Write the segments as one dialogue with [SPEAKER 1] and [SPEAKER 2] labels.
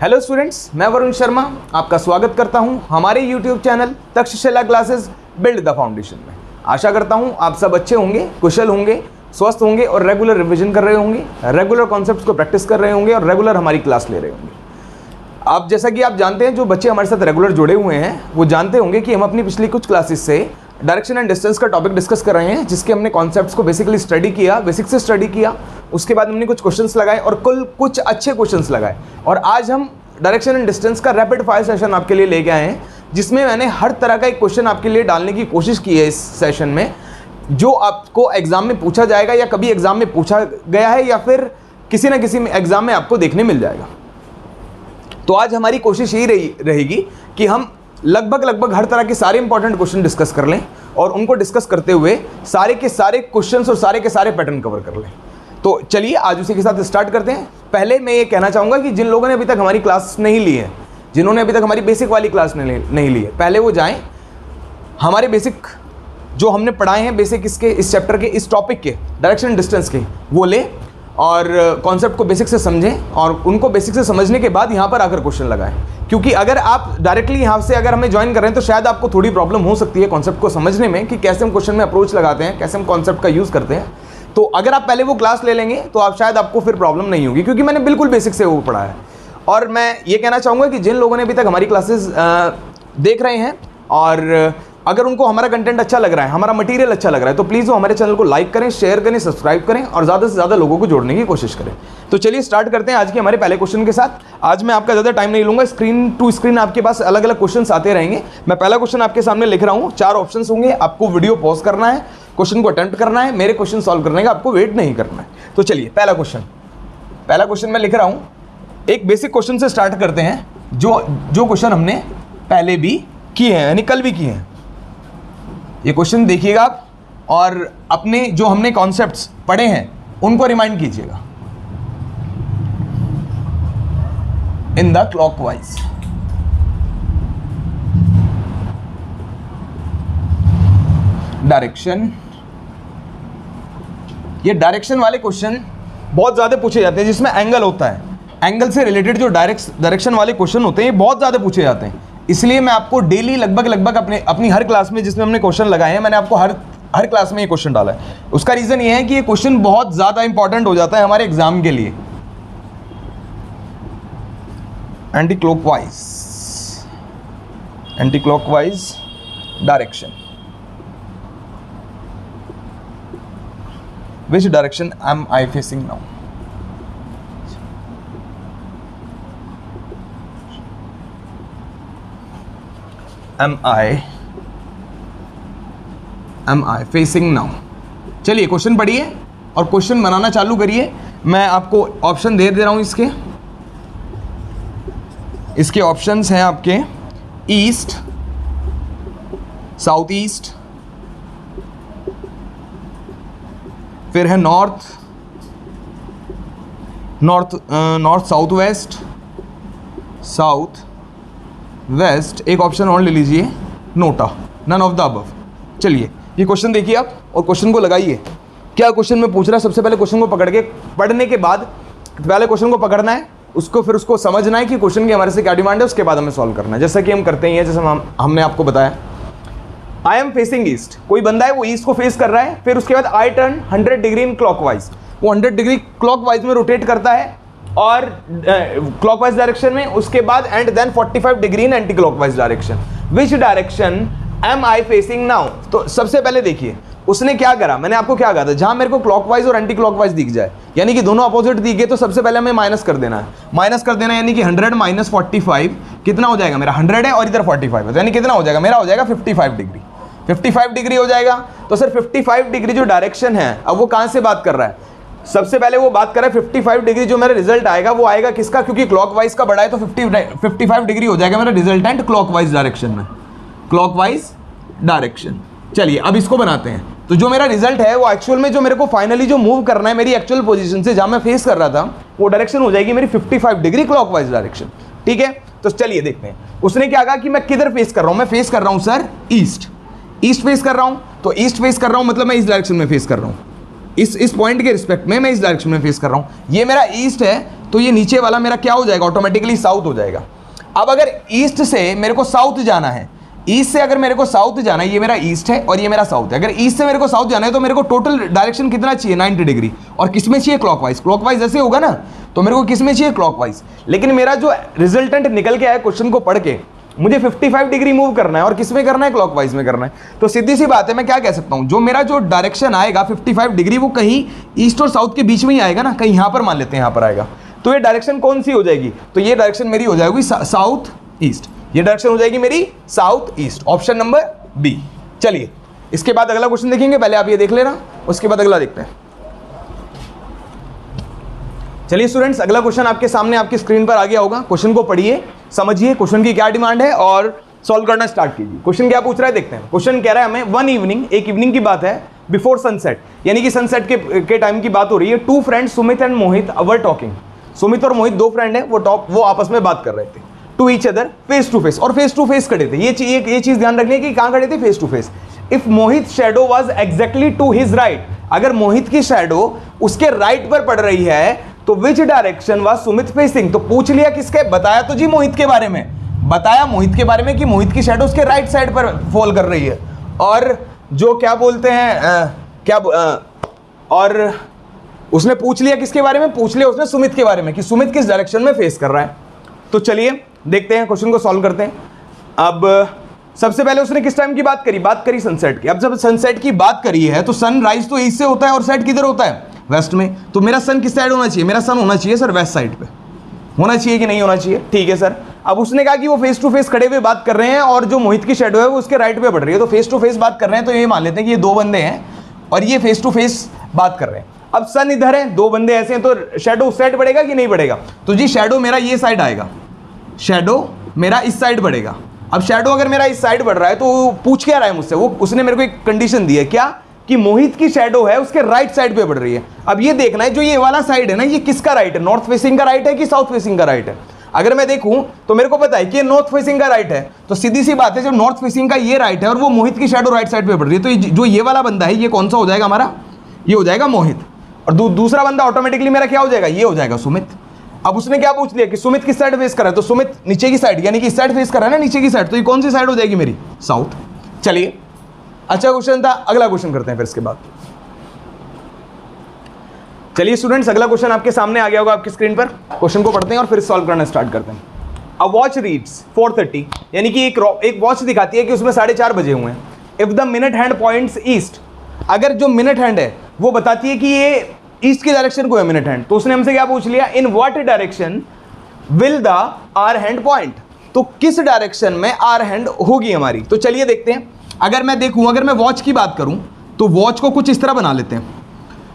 [SPEAKER 1] Hello students, मैं वरुण शर्मा आपका स्वागत करता हूं हमारे YouTube channel Takshashila classes build the foundation में। आशा करता हूं आप सब अच्छे होंगे, कुशल होंगे, स्वस्थ होंगे और रेगुलर रिवीजन कर रहे होंगे, रेगुलर कॉन्सेप्ट्स को प्रैक्टिस कर रहे होंगे और रेगुलर हमारी क्लास ले रहे होंगे। आप जैसा कि आप जानते हैं, जो बच्चे हमारे साथ रेगुलर जुड़े हुए हैं वो जानते होंगे कि हम अपनी पिछली कुछ क्लासेस से डायरेक्शन एंड डिस्टेंस का टॉपिक डिस्कस कर रहे हैं, जिसके हमने कॉन्सेप्ट्स को बेसिकली स्टडी किया, बेसिक से स्टडी किया। उसके बाद हमने कुछ क्वेश्चंस लगाए और कुछ अच्छे क्वेश्चंस लगाए। और आज हम डायरेक्शन एंड डिस्टेंस का रैपिड फायर सेशन आपके लिए लेके आए हैं, जिसमें मैंने हर तरह का एक क्वेश्चन आपके लिए डालने की कोशिश की है इस सेशन में, जो आपको एग्जाम में पूछा जाएगा या कभी एग्जाम में पूछा गया है या फिर किसी ना किसी एग्जाम में आपको देखने मिल जाएगा। तो आज हमारी कोशिश यही रहेगी कि हम लगभग हर तरह के सारे इंपॉर्टेंट क्वेश्चन डिस्कस कर लें और उनको डिस्कस करते हुए सारे के सारे क्वेश्चंस और सारे के सारे पैटर्न कवर कर लें। तो चलिए आज उसी के साथ स्टार्ट करते हैं। पहले मैं ये कहना चाहूँगा कि जिन लोगों ने अभी तक हमारी क्लास नहीं ली है, जिन्होंने अभी तक हमारी बेसिक वाली क्लास नहीं ली है, पहले वो जाएँ, हमारे बेसिक जो हमने पढ़ाए हैं, बेसिक इस चैप्टर के, इस टॉपिक के, डायरेक्शन डिस्टेंस के, वो लें और कॉन्सेप्ट को बेसिक से समझें और उनको बेसिक से समझने के बाद यहाँ पर आकर क्वेश्चन लगाएं। क्योंकि अगर आप डायरेक्टली यहाँ से अगर हमें ज्वाइन कर रहे हैं तो शायद आपको थोड़ी प्रॉब्लम हो सकती है कॉन्सेप्ट को समझने में कि कैसे हम क्वेश्चन में अप्रोच लगाते हैं, कैसे हम कॉन्सेप्ट का यूज़ करते हैं। तो अगर आप पहले वो क्लास ले लेंगे तो आप शायद आपको फिर प्रॉब्लम नहीं होगी, क्योंकि मैंने बिल्कुल बेसिक से वो पढ़ा है। और मैं ये कहना चाहूँगा कि जिन लोगों ने अभी तक हमारी क्लासेस देख रहे हैं और अगर उनको हमारा कंटेंट अच्छा लग रहा है, हमारा मटेरियल अच्छा लग रहा है, तो प्लीज़ वो हमारे चैनल को लाइक करें, शेयर करें, सब्सक्राइब करें और ज़्यादा से ज़्यादा लोगों को जोड़ने की कोशिश करें। तो चलिए स्टार्ट करते हैं आज के हमारे पहले क्वेश्चन के साथ। आज मैं आपका ज़्यादा टाइम नहीं लूँगा, स्क्रीन टू स्क्रीन आपके पास अलग अलग क्वेश्चन आते रहेंगे। मैं पहला क्वेश्चन आपके सामने लिख रहा हूँ, 4 ऑप्शन होंगे, आपको वीडियो पॉज करना है, क्वेश्चन को अटेम्प्ट करना है, मेरे क्वेश्चन सॉल्व करने का आपको वेट नहीं करना है। तो चलिए पहला क्वेश्चन मैं लिख रहा हूँ। एक बेसिक क्वेश्चन से स्टार्ट करते हैं, जो क्वेश्चन हमने पहले भी किए हैं, यानी कल भी किए हैं। ये क्वेश्चन देखिएगा आप और अपने जो हमने कॉन्सेप्ट्स पढ़े हैं उनको रिमाइंड कीजिएगा। इन द क्लॉकवाइज, डायरेक्शन, ये डायरेक्शन वाले क्वेश्चन बहुत ज्यादा पूछे जाते हैं, जिसमें एंगल होता है। एंगल से रिलेटेड जो डायरेक्शन वाले क्वेश्चन होते हैं ये बहुत ज्यादा पूछे जाते हैं। इसलिए मैं आपको डेली लगभग अपनी हर क्लास में जिसमें हमने क्वेश्चन लगाए हैं, मैंने आपको हर क्लास में ये क्वेश्चन डाला है। उसका रीज़न ये है कि ये क्वेश्चन बहुत ज़्यादा इंपॉर्टेंट हो जाता है हमारे एग्जाम के लिए। Anticlockwise direction, which direction am I facing now? Am I facing now? चलिए क्वेश्चन पढ़िए और क्वेश्चन बनाना चालू करिए। मैं आपको ऑप्शन दे रहा हूं। इसके ऑप्शंस हैं आपके ईस्ट, साउथ ईस्ट, फिर है north south west, south west, एक ऑप्शन और ले लीजिए NOTA, none of the above. चलिए ये क्वेश्चन देखिए आप और क्वेश्चन को लगाइए। क्या क्वेश्चन में पूछ रहा है? सबसे पहले क्वेश्चन को पकड़ के पढ़ने के बाद पहले क्वेश्चन को पकड़ना है, उसको समझना है कि क्वेश्चन की हमारे से क्या डिमांड है, उसके बाद हमें सॉल्व करना है, जैसा कि हम करते हैं। जैसे हमने आपको बताया, आई एम फेसिंग ईस्ट, कोई बंदा है वो ईस्ट को फेस कर रहा है, फिर उसके बाद I turn 100 degree in clockwise, वो 100 डिग्री क्लॉकवाइज में रोटेट करता है और क्लॉकवाइज डायरेक्शन में, उसके बाद and then 45 degree in anticlockwise direction. Which direction am I facing now? तो सबसे पहले देखिए उसने क्या करा, मैंने आपको क्या कहा था, जहां मेरे को क्लॉकवाइज और एंटी क्लॉकवाइज दिख जाए, यानी कि दोनों अपोजिट दिख गए, तो सबसे पहले हमें माइनस कर देना है, यानी कि 100 माइनस 45 कितना हो जाएगा? मेरा 100 है और इधर 45 है, यानी कितना हो जाएगा? मेरा हो जाएगा 55 डिग्री। 55 डिग्री हो जाएगा। तो सर 55 डिग्री जो डायरेक्शन है, अब वो कहां से बात कर रहा है? सबसे पहले वो बात कर रहा है 55 डिग्री, जो मेरा रिजल्ट आएगा वो आएगा किसका? क्योंकि क्लॉकवाइज का बड़ा है तो 55 डिग्री हो जाएगा मेरा रिजल्टेंट क्लॉकवाइज डायरेक्शन में, क्लॉकवाइज डायरेक्शन। चलिए अब इसको बनाते हैं। तो जो मेरा रिजल्ट है वो एक्चुअल में जो मेरे को फाइनली जो मूव करना है मेरी एक्चुअल पोजीशन से, जहां मैं फेस कर रहा था, वो डायरेक्शन हो जाएगी मेरी 55 डिग्री क्लॉकवाइज डायरेक्शन। ठीक है, तो चलिए देखते हैं उसने क्या कहा कि मैं किधर फेस कर रहा हूं। मैं फेस कर रहा हूं सर ईस्ट फेस कर रहा हूं। तो ईस्ट फेस कर रहा हूं मतलब मैं इस डायरेक्शन में फेस कर रहा हूं, इस पॉइंट के रिस्पेक्ट में मैं इस डायरेक्शन में फेस कर रहा हूं। ये मेरा ईस्ट है, तो ये नीचे वाला मेरा क्या हो जाएगा, ऑटोमेटिकली साउथ हो जाएगा। अब अगर ईस्ट से मेरे को साउथ जाना है, ईस्ट से अगर मेरे को साउथ जाना है, ये मेरा ईस्ट है और ये मेरा साउथ है, अगर ईस्ट से मेरे को साउथ जाना है तो मेरे को टोटल डायरेक्शन कितना चाहिए, 90 डिग्री। और किस में चाहिए, क्लॉकवाइज। क्लॉकवाइज ऐसे होगा ना, तो मेरे को किस में चाहिए, क्लॉकवाइज। लेकिन मेरा जो रिजल्टेंट निकल के आया क्वेश्चन को पढ़ के, मुझे 55 डिग्री मूव करना है और किस में करना है, क्लॉकवाइज में करना है। तो सीधी सी बात है, मैं क्या कह सकता हूं, जो मेरा जो डायरेक्शन आएगा 55 डिग्री, वो कहीं ईस्ट और साउथ के बीच में ही आएगा ना, कहीं यहां पर मान लेते हैं, यहां पर आएगा। तो ये डायरेक्शन कौन सी हो जाएगी, तो ये डायरेक्शन मेरी हो जाएगी साउथ ईस्ट, ये डायरेक्शन हो जाएगी मेरी south east, option number B. चलिए इसके बाद अगला क्वेश्चन देखेंगे, पहले आप ये देख लेना, उसके बाद अगला देखते हैं। चलिए स्टूडेंट्स, अगला क्वेश्चन आपके सामने आपकी स्क्रीन पर आ गया होगा। क्वेश्चन को पढ़िए, समझिए क्वेश्चन की क्या डिमांड है और सॉल्व करना स्टार्ट कीजिए। क्वेश्चन क्या पूछ रहा है देखते हैं। क्वेश्चन कह रहा है हमें, वन इवनिंग, एक इवनिंग की बात है, बिफोर सनसेट, यानी कि सनसेट के टाइम की बात हो रही है। Two friends Sumit and Mohit were talking, Sumit और मोहित दो फ्रेंड है, वो आपस में बात कर रहे थे। To each other, face to face, और फेस टू फेस खड़े थे। ये चीज ध्यान रखनी है कि कहां खड़े थे, face to face. If Mohit shadow was exactly to his right, अगर मोहित की शैडो उसके राइट पर पड़ रही है तो which direction was Sumit facing. तो पूछ लिया किसके, बताया तो जी मोहित के बारे में, बताया मोहित के बारे में कि मोहित की शैडो उसके राइट साइड पर फॉल कर रही है। और जो क्या बोलते हैं और उसने पूछ लिया किसके बारे में, पूछ लिया उसने सुमित के बारे में कि सुमित किस डायरेक्शन में फेस कर रहा है। तो चलिए देखते हैं, क्वेश्चन को सॉल्व करते हैं। अब सबसे पहले उसने किस टाइम की बात करी सनसेट की। अब जब सनसेट की बात करी है तो सनराइज तो ईस्ट से होता है और सेट किधर होता है, वेस्ट में। तो मेरा सन किस साइड होना चाहिए, मेरा सन होना चाहिए सर वेस्ट साइड पे, होना चाहिए कि नहीं होना चाहिए, ठीक है सर। अब उसने कहा कि वो फेस टू फेस खड़े हुए बात कर रहे हैं और जो मोहित की शैडो है वो उसके राइट पे पड़ रही है। तो फेस टू फेस बात कर रहे हैं, तो ये मान लेते हैं कि ये दो बंदे हैं और ये फेस टू फेस बात कर रहे हैं। अब सन इधर है, दो बंदे ऐसे हैं, तो शैडो उस साइड पड़ेगा कि नहीं पड़ेगा, तो जी शैडो मेरा ये साइड आएगा, शैडो मेरा इस साइड बढ़ेगा। अब शैडो अगर मेरा इस साइड बढ़ रहा है तो पूछ क्या रहा है मुझसे, वो उसने मेरे को एक कंडीशन दी है, क्या कि मोहित की शैडो है उसके राइट साइड पे बढ़ रही है। अब ये देखना है जो ये वाला साइड है ना, ये किसका राइट है, नॉर्थ फेसिंग का राइट है कि साउथ फेसिंग का राइट है। अगर मैं देखूं तो मेरे को पता है कि ये नॉर्थ फेसिंग का राइट है, तो सीधी सी बात है जब नॉर्थ फेसिंग का ये राइट है और वो मोहित की शैडो राइट साइड पे बढ़ रही है, तो जो ये वाला बंदा है ये कौन सा हो जाएगा हमारा, ये हो जाएगा मोहित। और दूसरा बंदा ऑटोमेटिकली मेरा क्या हो जाएगा, ये हो जाएगा सुमित। अब उसने क्या पूछ लिया कि सुमित किस साइड फेस कर रहा है, तो सुमित नीचे की साइड, यानी कि इस साइड फेस कर रहा है ना, नीचे की साइड, तो ये कौन सी साइड हो जाएगी मेरी, साउथ। चलिए अच्छा क्वेश्चन था, अगला क्वेश्चन करते हैं फिर इसके बाद। चलिए स्टूडेंट्स, अगला क्वेश्चन आपके सामने आ गया होगा आपकी स्क्रीन पर। क्वेश्चन को पढ़ते हैं और फिर सॉल्व करना स्टार्ट करते हैं। अ वॉच रीड्स 4:30, यानी कि एक वॉच दिखाती है कि उसमें 4:30 बजे हुए हैं। If the minute hand points east, अगर जो मिनट हैंड है वो बताती है कि ये ईस्ट की डायरेक्शन को है मिनट हैंड, तो उसने हमसे क्या पूछ लिया, in what direction will the hour hand point, तो किस डायरेक्शन में आर हैंड होगी हमारी। तो चलिए देखते हैं। अगर मैं देखूं, अगर मैं वॉच की बात करूं तो वॉच को कुछ इस तरह बना लेते हैं।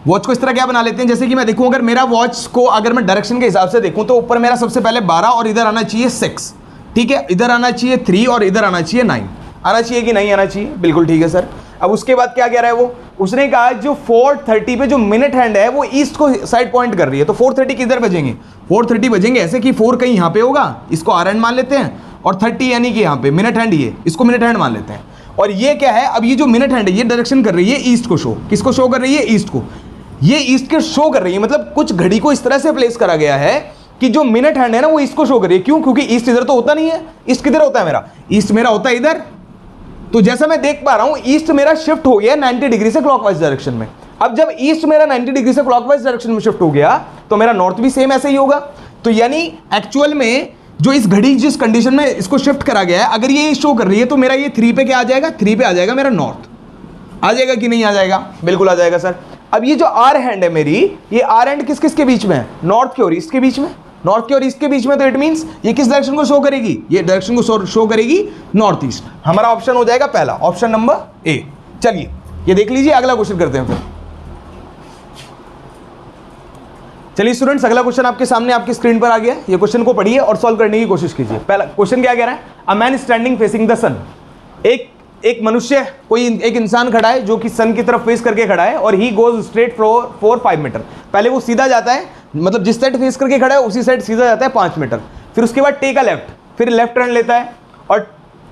[SPEAKER 1] वॉच को इस तरह क्या बना लेते हैं, जैसे कि मैं देखूं, अगर मेरा वॉच को अगर मैं डायरेक्शन के हिसाब से देखूं तो ऊपर मेरा सबसे पहले 12 और इधर आना चाहिए 6, ठीक है, इधर आना चाहिए 3 और इधर आना चाहिए 9। आना चाहिए कि नहीं आना चाहिए, बिल्कुल ठीक है सर। अब उसके बाद क्या कह रहा है वो, उसने कहा जो 4:30 पे जो मिनट हैंड है वो ईस्ट को साइड पॉइंट कर रही है, तो 4:30 किधर बजेंगे, 4:30 बजेंगे ऐसे कि 4 कहीं यहाँ पे होगा, इसको आर हैंड मान लेते हैं, और 30 यानी कि यहाँ पे मिनट हैंड, ये इसको मिनट हैंड मान लेते हैं। और ये क्या है, अब ये जो मिनट हैंड है ये डायरेक्शन कर रही है ईस्ट को शो, किसको शो कर रही है, ईस्ट को, ये ईस्ट के शो कर रही है। मतलब कुछ घड़ी को इस तरह से प्लेस करा गया है कि जो मिनट हैंड है ना वो ईस्ट को शो कर रही है। क्यों, क्योंकि ईस्ट इधर तो होता नहीं है, ईस्ट किधर होता है मेरा, ईस्ट मेरा होता है इधर। तो जैसा मैं देख पा रहा हूं ईस्ट मेरा शिफ्ट हो गया 90 डिग्री से क्लॉकवाइज डायरेक्शन में। अब जब ईस्ट मेरा 90 डिग्री से क्लॉकवाइज डायरेक्शन में शिफ्ट हो गया तो मेरा नॉर्थ भी सेम ऐसे ही होगा। तो यानी एक्चुअल में जो इस घड़ी जिस कंडीशन में इसको शिफ्ट करा गया है, अगर ये शो कर रही है तो मेरा ये 3 पे क्या आ जाएगा, 3 पे आ जाएगा मेरा नॉर्थ। आ जाएगा कि नहीं आ जाएगा, बिल्कुल आ जाएगा सर। अब ये जो आर हैंड है मेरी, ये आर हैंड किस किस के बीच में है, नॉर्थ के और ईस्ट के बीच में, नॉर्थ के और ईस्ट के बीच में। तो इट मींस ये किस डायरेक्शन को शो करेगी, ये डायरेक्शन को शो करेगी नॉर्थ ईस्ट। हमारा ऑप्शन हो जाएगा पहला, ऑप्शन नंबर ए। चलिए ये देख लीजिए, अगला क्वेश्चन करते हैं फिर। चलिए स्टूडेंट्स, अगला क्वेश्चन आपके सामने आपकी स्क्रीन पर आ गया। ये क्वेश्चन को पढ़िए और सॉल्व करने की कोशिश कीजिए। पहला क्वेश्चन क्या कह रहा है, a man standing facing the sun, एक मनुष्य, कोई एक इंसान खड़ा है जो कि सन की तरफ फेस करके खड़ा है, और he goes straight for 5 metre. पहले वो सीधा जाता है, मतलब जिस साइड फेस करके खड़ा है उसी साइड सीधा जाता है 5 मीटर। फिर उसके बाद टेक अ लेफ्ट, फिर लेफ्ट टर्न लेता है, और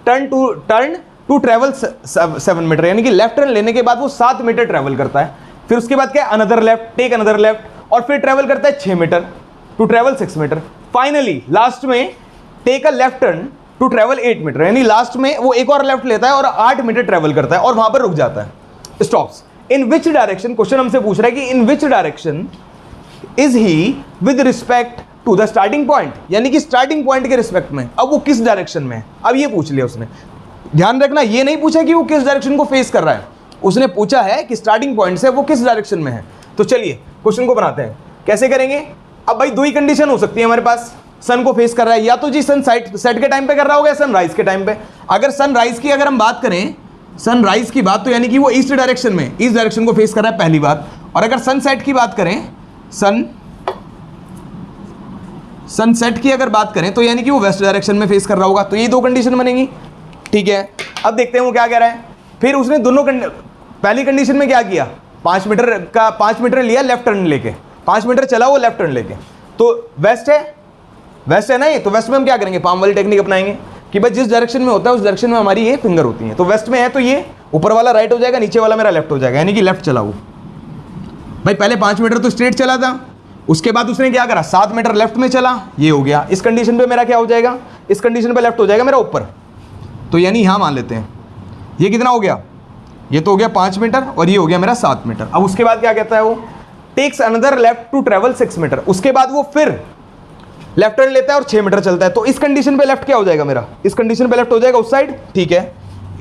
[SPEAKER 1] टर्न टू ट्रेवल 7 मीटर, यानी कि लेफ्ट टर्न लेने के बाद वो 7 मीटर ट्रेवल करता है। फिर उसके बाद क्या, another left, take another left, और फिर ट्रेवल करता है 6 metre. To travel 6 metre. Finally last में take a left turn to travel 8 metre, यानी लास्ट में वो एक और लेफ्ट लेता है और 8 मीटर ट्रेवल करता है और वहां पर रुक जाता है, stops. In which direction, question हमसे पूछ रहा है कि in which direction is he with respect to the starting point, यानी कि स्टार्टिंग पॉइंट के रिस्पेक्ट में अब वो किस डायरेक्शन में है। अब ये पूछ लिया उसने, ध्यान रखना ये नहीं पूछा कि वो किस डायरेक्शन को फेस कर रहा है, उसने पूछा है कि स्टार्टिंग पॉइंट से वो किस डायरेक्शन में है। तो चलिए क्वेश्चन को बनाते हैं, कैसे करेंगे। अब भाई दो ही कंडीशन हो सकती है हमारे पास, सन को फेस कर रहा है, या तो जी सन सेट के टाइम पे कर रहा होगा या सनराइज के टाइम पे। अगर सनराइज की अगर हम बात करें, सनराइज की बात, तो यानी कि वो ईस्ट डायरेक्शन में, ईस्ट डायरेक्शन को फेस कर रहा है पहली बात। और अगर सनसेट की बात करें, सनसेट की अगर बात करें तो यानी कि वो वेस्ट डायरेक्शन में फेस कर रहा होगा। तो ये दो कंडीशन बनेंगी, ठीक है। अब देखते हैं वो क्या कह रहा है। फिर उसने दोनों पहली कंडीशन में क्या किया, 5 मीटर लिया लेफ्ट टर्न लेके, 5 मीटर चला वो लेफ्ट टर्न लेके, तो वेस्ट है ना ये, तो वेस्ट में हम क्या करेंगे, पाम वाली टेक्निक अपनाएंगे कि भाई जिस डायरेक्शन में होता है उस डायरेक्शन में हमारी ये फिंगर होती है। तो वेस्ट में है तो ये ऊपर वाला राइट हो जाएगा, नीचे वाला मेरा लेफ्ट हो जाएगा, यानी कि लेफ्ट चला वो। भाई पहले 5 मीटर तो स्ट्रेट चला था, उसके बाद उसने क्या करा, 7 मीटर लेफ्ट में चला, ये हो गया। इस कंडीशन पे मेरा क्या हो जाएगा, इस कंडीशन पे लेफ्ट हो जाएगा मेरा ऊपर। तो यानी यहाँ मान लेते हैं ये कितना हो गया, ये तो हो गया 5 मीटर और ये हो गया मेरा 7 मीटर। अब उसके बाद क्या कहता है वो, takes another left to travel 6 metre. उसके बाद वो फिर लेफ्ट टर्न लेता है और 6 मीटर चलता है। तो इस कंडीशन पे लेफ्ट क्या हो जाएगा मेरा, इस कंडीशन पे लेफ्ट हो जाएगा उस साइड, ठीक है।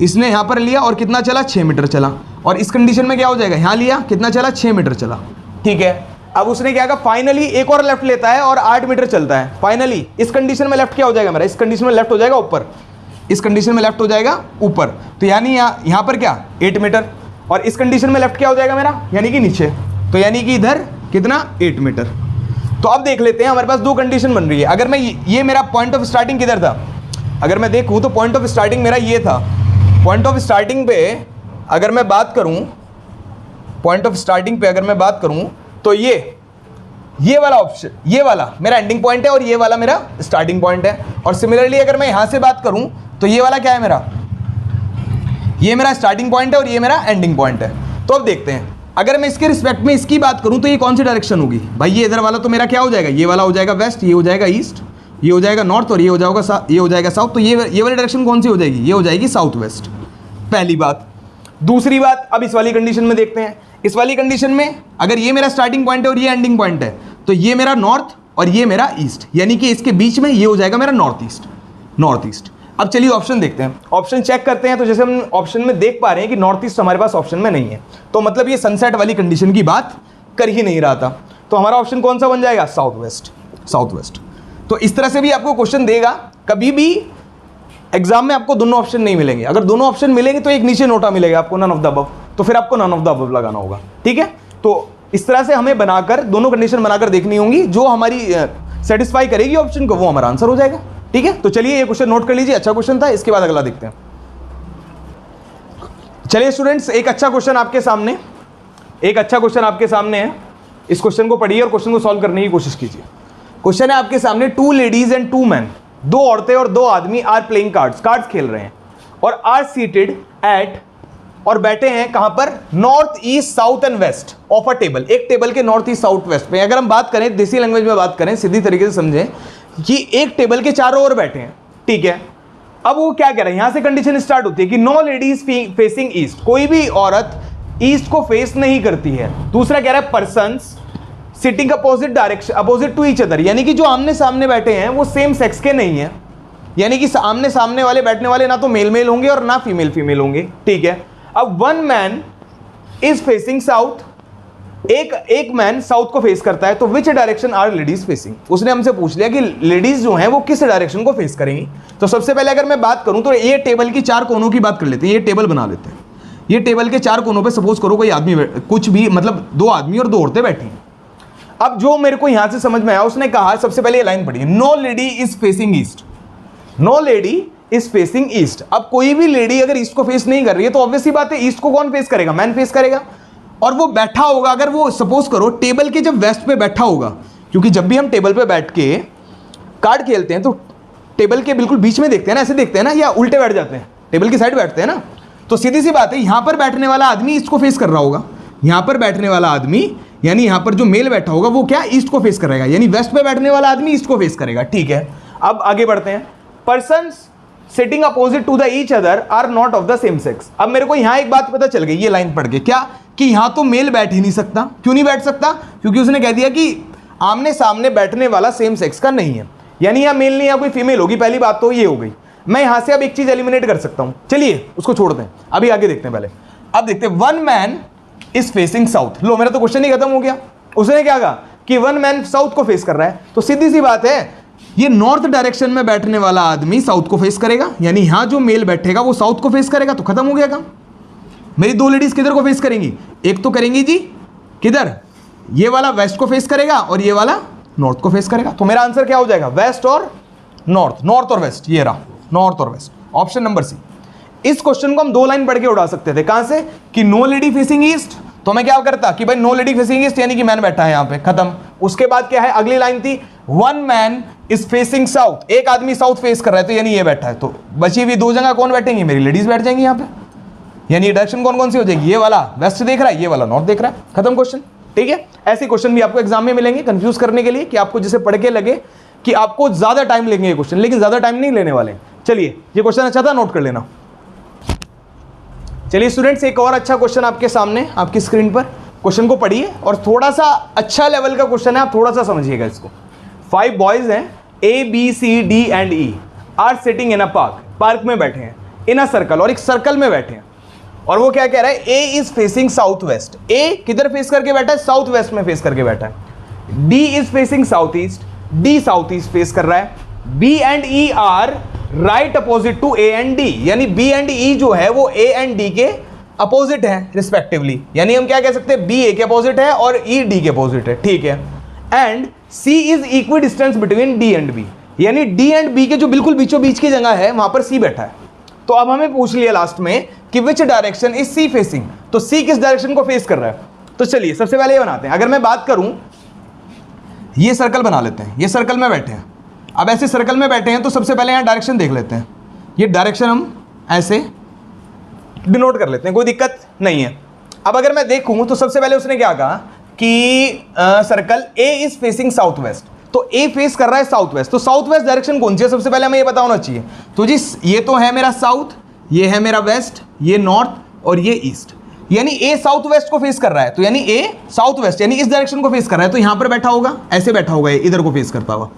[SPEAKER 1] इसने यहाँ पर लिया और कितना चला, 6 मीटर चला। और इस कंडीशन में क्या हो जाएगा, यहाँ लिया कितना चला, 6 मीटर चला, ठीक है। अब उसने क्या कहा, फाइनली एक और लेफ्ट लेता है और 8 मीटर चलता है। फाइनली इस कंडीशन में लेफ्ट क्या हो जाएगा मेरा, इस कंडीशन में लेफ्ट हो जाएगा ऊपर, इस कंडीशन में लेफ्ट हो जाएगा ऊपर। तो यानी यहाँ पर क्या 8 मीटर, और इस कंडीशन में लेफ्ट क्या हो जाएगा मेरा, यानी कि नीचे, तो यानी कि इधर कितना 8 मीटर। तो अब देख लेते हैं, हमारे पास दो कंडीशन बन रही है। अगर मैं ये मेरा पॉइंट ऑफ स्टार्टिंग किधर था, अगर मैं देखूँ तो पॉइंट ऑफ स्टार्टिंग मेरा ये था। पॉइंट ऑफ स्टार्टिंग पे अगर मैं बात करूँ, पॉइंट ऑफ स्टार्टिंग पे अगर मैं बात करूँ तो ये वाला ऑप्शन, ये वाला मेरा एंडिंग पॉइंट है और ये वाला मेरा स्टार्टिंग पॉइंट है। और सिमिलरली अगर मैं यहाँ से बात करूँ तो ये वाला क्या है मेरा, ये मेरा स्टार्टिंग पॉइंट है और ये मेरा एंडिंग पॉइंट है। तो अब देखते हैं, अगर मैं इसके रिस्पेक्ट में इसकी बात करूं तो ये कौन सी डायरेक्शन होगी भाई, ये इधर वाला तो मेरा क्या हो जाएगा, ये वाला हो जाएगा वेस्ट, ये हो जाएगा ईस्ट, ये हो जाएगा नॉर्थ और ये हो जाएगा साउथ। तो ये वाली डायरेक्शन कौन सी हो जाएगी, ये हो जाएगी साउथ वेस्ट, पहली बात। दूसरी बात, अब इस वाली कंडीशन में देखते हैं। इस वाली कंडीशन में अगर ये मेरा स्टार्टिंग पॉइंट है और ये एंडिंग पॉइंट है, तो ये मेरा नॉर्थ और ये मेरा ईस्ट, यानी कि इसके बीच में ये हो जाएगा मेरा नॉर्थ ईस्ट। अब चलिए ऑप्शन देखते हैं, ऑप्शन चेक करते हैं। तो जैसे हम ऑप्शन में देख पा रहे हैं कि नॉर्थ ईस्ट हमारे पास ऑप्शन में नहीं है, तो मतलब ये सनसेट वाली कंडीशन की बात कर ही नहीं रहा था। तो हमारा ऑप्शन कौन सा बन जाएगा, साउथ वेस्ट। तो इस तरह से भी आपको क्वेश्चन देगा, कभी भी एग्जाम में आपको दोनों ऑप्शन नहीं मिलेंगे। अगर दोनों ऑप्शन मिलेंगे तो एक नीचे नोटा मिलेगा आपको, नन ऑफ द अबव, तो फिर आपको नन ऑफ द अबव लगाना होगा, ठीक है। तो इस तरह से हमें बनाकर दोनों कंडीशन बनाकर देखनी होंगी, जो हमारी सेटिस्फाई करेगी ऑप्शन को वो हमारा आंसर हो जाएगा, ठीक है। तो चलिए ये क्वेश्चन नोट कर लीजिए, अच्छा क्वेश्चन था। इसके बाद अगला देखते हैं। चलिए स्टूडेंट्स, एक अच्छा क्वेश्चन आपके सामने है। इस क्वेश्चन को पढ़िए और क्वेश्चन को सॉल्व करने की कोशिश कीजिए। क्वेश्चन है आपके सामने, 2 लेडीज एंड 2 मैन, 2 औरतें और 2 आदमी आर प्लेइंग कार्ड्स खेल रहे हैं और आर सीटेड एट, और बैठे हैं कहां पर, north east south and west of a table, एक टेबल के नॉर्थ ईस्ट साउथ वेस्ट पे। अगर हम बात करें देसी लैंग्वेज में बात करें, सीधी तरीके से समझें कि एक टेबल के चारों ओर बैठे हैं, ठीक है। अब वो क्या कह रहे हैं, यहां से कंडीशन स्टार्ट होती है कि नो लेडीज फेसिंग ईस्ट, कोई भी औरत ईस्ट को फेस नहीं करती है। दूसरा कह रहा है persons sitting opposite to each other, यानी कि जो आमने सामने बैठे हैं वो सेम सेक्स के नहीं है, यानी कि आमने सामने वाले बैठने वाले ना तो मेल होंगे और ना फीमेल होंगे, ठीक है। अब 1 मैन इज फेसिंग साउथ, एक मैन साउथ को फेस करता है, तो which direction are ladies facing. उसने हमसे पूछ लिया कि लेडीज जो हैं वो किस डायरेक्शन को फेस करेंगी। तो सबसे पहले अगर मैं बात करूं तो ये टेबल की 4 कोनों की बात कर लेते हैं, ये टेबल बना लेते हैं। ये टेबल के 4 कोनों पे सपोज करो कोई आदमी, कुछ भी मतलब 2 आदमी और 2 औरतें बैठी हैं। अब जो मेरे को यहां से समझ में आया, उसने कहा सबसे पहले ये लाइन पढ़ी, no lady is facing east, no lady is facing east. अब कोई भी लेडी अगर ईस्ट को फेस नहीं कर रही है तो ऑब्वियस ही बात है ईस्ट को कौन फेस करेगा, मैन फेस करेगा। और वो बैठा होगा, अगर वो सपोज करो टेबल के जब वेस्ट पे बैठा होगा, क्योंकि जब भी हम टेबल पे बैठ के कार्ड खेलते हैं तो टेबल के बिल्कुल बीच में देखते हैं ना, ऐसे देखते हैं ना, या उल्टे बैठ जाते हैं, टेबल की साइड बैठते हैं ना। तो सीधी सी बात है, यहां पर बैठने वाला आदमी ईस्ट को फेस कर रहा होगा, यहां पर बैठने वाला आदमी यानी यहां पर जो मेल बैठा होगा वो क्या, ईस्ट को फेस करेगा, यानी वेस्ट पे बैठने वाला आदमी ईस्ट को फेस करेगा। ठीक है, अब आगे बढ़ते हैं। Persons sitting opposite to the each other are not of the same sex. अब मेरे को यहां एक बात पता चल गई, ये लाइन पढ़ के, क्या कि यहां तो मेल बैठ ही नहीं सकता। क्यों नहीं बैठ सकता? क्योंकि उसने कह दिया कि आमने सामने बैठने वाला सेम सेक्स का नहीं है, यानी यहां मेल नहीं, या कोई फीमेल होगी। पहली बात तो ये हो गई। मैं यहां से अब एक चीज एलिमिनेट कर सकता हूं, चलिए उसको छोड़ दें, अभी आगे देखते हैं। पहले अब देखते हैं, one man is facing south. लो, मेरा तो क्वेश्चन ही खत्म हो गया। उसने क्या कहा कि वन मैन साउथ को फेस कर रहा है, तो सीधी सी बात है, ये नॉर्थ डायरेक्शन में बैठने वाला आदमी साउथ को फेस करेगा, यानी यहां जो मेल बैठेगा वो साउथ को फेस करेगा, तो खत्म हो गया काम। मेरी दो लेडीज किधर को फेस करेंगी? एक तो करेंगी जी किधर, ये वाला वेस्ट को फेस करेगा और ये वाला नॉर्थ को फेस करेगा। तो मेरा आंसर क्या हो जाएगा? वेस्ट और नॉर्थ, नॉर्थ और वेस्ट, ये रहा नॉर्थ और वेस्ट, ऑप्शन नंबर सी। इस क्वेश्चन को हम दो लाइन पढ़ के उड़ा सकते थे। कहां से? कि नो लेडी फेसिंग ईस्ट, तो मैं क्या करता कि भाई नो लेडी फेसिंग ईस्ट यानी कि मैन बैठा है यहां पे, खत्म। उसके बाद क्या है, अगली लाइन थी one man is facing south, एक आदमी साउथ फेस कर रहा है, तो यानी ये बैठा है, तो बची हुई दो जगह कौन बैठेंगी? मेरी लेडीज बैठ जाएंगी यहां पे, यानी डायरेक्शन कौन कौन सी हो जाएगी? ये वाला वेस्ट देख रहा है, ये वाला नॉर्थ देख रहा है, खत्म क्वेश्चन। ठीक है, ऐसे क्वेश्चन भी आपको एग्जाम में मिलेंगे कंफ्यूज करने के लिए, कि आपको जिसे पढ़ के लगे कि आपको ज्यादा टाइम लेंगे ये क्वेश्चन, लेकिन ज्यादा टाइम नहीं लेने वाले। चलिए, ये क्वेश्चन अच्छा था, नोट कर लेना। चलिए स्टूडेंट्स, एक और अच्छा क्वेश्चन आपके सामने, आपकी स्क्रीन पर। क्वेश्चन को पढ़िए और थोड़ा सा अच्छा लेवल का क्वेश्चन है, आप थोड़ा सा समझिएगा इसको। 5 बॉयज हैं, A B C D and E are sitting in a park, park में बैठे हैं, इन अ सर्कल, और एक सर्कल में बैठे हैं। और वो क्या कह रहा है? A is facing south west. A किधर फेस करके बैठा है? साउथ वेस्ट में फेस करके बैठा है। D is facing south east, D south east face कर रहा है। B and E are right opposite to A and D, यानी B एंड E जो है वो A एंड D के अपोजिट है रिस्पेक्टिवली, यानी हम क्या कह सकते हैं? B A के अपोजिट है और E D के अपोजिट है। ठीक है, and C is equi distance between D and B, यानी D एंड B के जो बिल्कुल बीचों बीच की जगह है वहां पर C बैठा है। तो अब हमें पूछ लिया लास्ट में कि विच डायरेक्शन इज C फेसिंग, तो C किस डायरेक्शन को फेस कर रहा है? तो चलिए सबसे पहले ये बनाते हैं। अगर मैं बात करूं, ये सर्कल बना लेते हैं, ये सर्कल में बैठे हैं। अब ऐसे सर्कल में बैठे हैं तो सबसे पहले यहां डायरेक्शन देख लेते हैं। ये डायरेक्शन हम ऐसे डिनोट कर लेते हैं, कोई दिक्कत नहीं है। अब अगर मैं देखूं तो सबसे पहले उसने क्या कहा कि circle A is facing south west, तो A फेस कर रहा है साउथ वेस्ट, तो साउथ वेस्ट डायरेक्शन कौन सी है? सबसे पहले हमें ये पता होना चाहिए। तो जी ये तो है मेरा साउथ, ये है मेरा वेस्ट, ये नॉर्थ और ये ईस्ट, यानी A साउथ वेस्ट को फेस कर रहा है, तो यानी A साउथ वेस्ट यानी इस डायरेक्शन को फेस कर रहा है, तो यहां पर बैठा होगा, ऐसे बैठा होगा, ये इधर को फेस करता हुआ।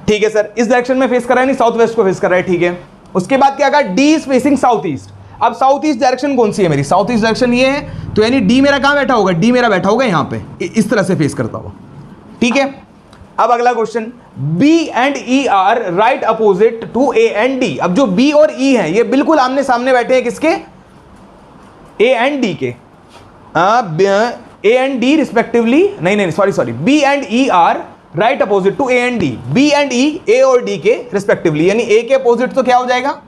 [SPEAKER 1] ठीक है सर, इस डायरेक्शन में फेस कर रहा है, नहीं साउथ वेस्ट को फेस कर रहा है। ठीक है, उसके बाद क्या कहा? D is facing south east. अब साउथ ईस्ट डायरेक्शन कौन सी है मेरी? साउथ ईस्ट डायरेक्शन ये है, तो यानी D मेरा कहां बैठा होगा? D मेरा बैठा होगा यहां पे, इस तरह से फेस करता हुआ। ठीक है, अब अगला question, B and E are right opposite to A and D। अब जो B और E हैं ये बिल्कुल आमने सामने बैठे हैं, किसके? A एंड D के, A एंड D रिस्पेक्टिवली, नहीं sorry, B and E are right opposite to A and D, B and E A और D के रिस्पेक्टिवली, यानी A के अपोजिट तो क्या हो जाएगा?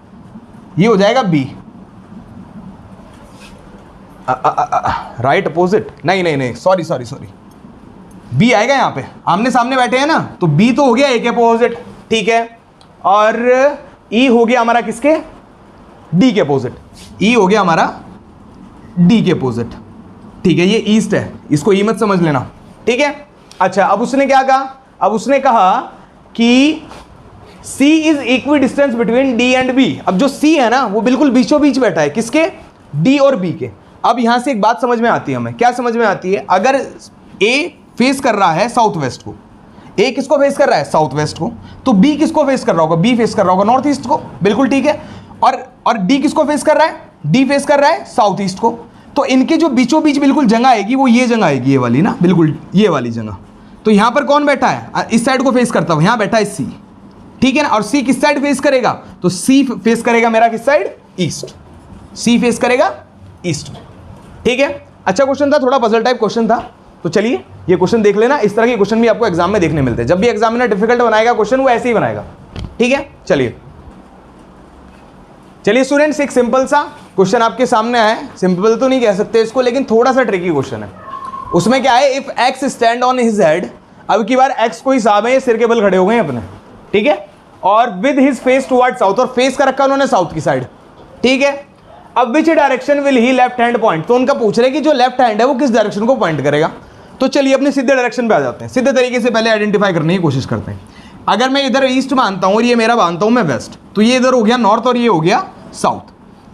[SPEAKER 1] ये हो जाएगा B। राइट अपोजिट, नहीं सॉरी, B आएगा यहां पे, आमने सामने बैठे हैं ना, तो B तो हो गया A के अपोजिट। ठीक है, और E हो गया हमारा किसके? D के अपोजिट, E हो गया हमारा D के अपोजिट। ठीक है, ये ईस्ट है, इसको E मत समझ लेना। ठीक है, अच्छा अब उसने क्या कहा? अब उसने कहा कि C is equi distance between D and B। अब जो C है ना वो बिल्कुल बीचों बीच बैठा है, किसके? D और B के। अब यहां से एक बात समझ में आती है हमें, क्या समझ में आती है? अगर A फेस कर रहा है साउथ वेस्ट को, A किसको फेस कर रहा है? साउथ वेस्ट को, तो B किसको फेस कर रहा होगा? B फेस कर रहा होगा नॉर्थ ईस्ट को, बिल्कुल ठीक है। और D किसको फेस कर रहा है? D फेस कर रहा है साउथ ईस्ट को, तो इनके जो बीचों बीच बिल्कुल जगह आएगी वो ये जगह आएगी, ये वाली ना, बिल्कुल ये वाली जगह। तो यहां पर कौन बैठा है? इस साइड को फेस करता हूं, यहां बैठा है C। ठीक है ना, और C किस साइड फेस करेगा? तो C फेस करेगा मेरा किस साइड? ईस्ट। C फेस करेगा ईस्ट। ठीक है, अच्छा क्वेश्चन था, थोड़ा पजल टाइप क्वेश्चन था। तो चलिए ये क्वेश्चन देख लेना, इस तरह के क्वेश्चन भी आपको एग्जाम में देखने मिलते हैं। जब भी एग्जामिनर डिफिकल्ट बनाएगा क्वेश्चन वो ऐसे ही बनाएगा। ठीक है, चलिए स्टूडेंट्स, एक सिंपल सा क्वेश्चन आपके सामने है। सिंपल तो नहीं कह सकते इसको, लेकिन थोड़ा सा ट्रिकी क्वेश्चन है। उसमें क्या है? If x stand on his head, अब की बार एक्स को हिसाब है, ये सिर के बल खड़े हो गए अपने। ठीक है, और with his face toward south, और फेस का रखा उन्होंने साउथ की साइड। ठीक है, अब which direction will he left hand point, तो उनका पूछ रहे कि जो लेफ्ट हैंड है वो किस डायरेक्शन को पॉइंट करेगा। तो चलिए अपने सीधे डायरेक्शन पे आ जाते हैं, सीधे तरीके से पहले आइडेंटिफाई करने की कोशिश करते हैं। अगर मैं इधर ईस्ट मानता हूं और ये मेरा मानता हूं मैं वेस्ट, तो ये इधर हो गया नॉर्थ और ये हो गया साउथ,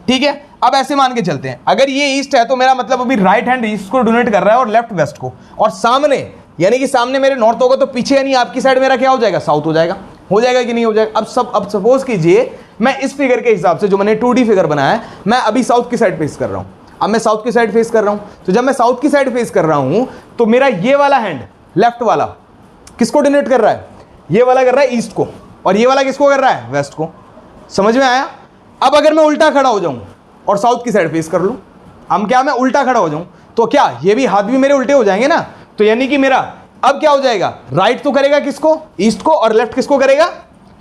[SPEAKER 1] ठीक है। अब ऐसे मान के चलते हैं, अगर ये ईस्ट है तो मेरा मतलब अभी राइट हैंड ईस्ट को डोनेट कर रहा है और लेफ्ट वेस्ट को, और सामने यानी कि सामने मेरे नॉर्थ होगा तो पीछे यानी आपकी साइड मेरा क्या हो जाएगा, साउथ हो जाएगा कि नहीं हो जाएगा। अब सपोज कीजिए मैं इस फिगर के हिसाब से जो मैंने 2D फिगर बनाया है, मैं अभी साउथ की साइड फेस कर रहा हूं। अब मैं साउथ की साइड फेस कर रहा हूं, तो जब मैं साउथ की साइड फेस कर रहा हूं तो मेरा ये वाला हैंड लेफ्ट वाला किसको डोनेट कर रहा है, ये वाला कर रहा है ईस्ट को, और ये वाला किसको कर रहा है, वेस्ट को। समझ में आया। अब अगर मैं उल्टा खड़ा हो जाऊं और साउथ की साइड फेस कर लूं, अब क्या मैं उल्टा खड़ा हो जाऊं तो क्या ये भी हाथ भी मेरे उल्टे हो जाएंगे ना, तो यानी कि मेरा अब क्या हो जाएगा, राइट तो करेगा किसको, ईस्ट को, और लेफ्ट किसको करेगा,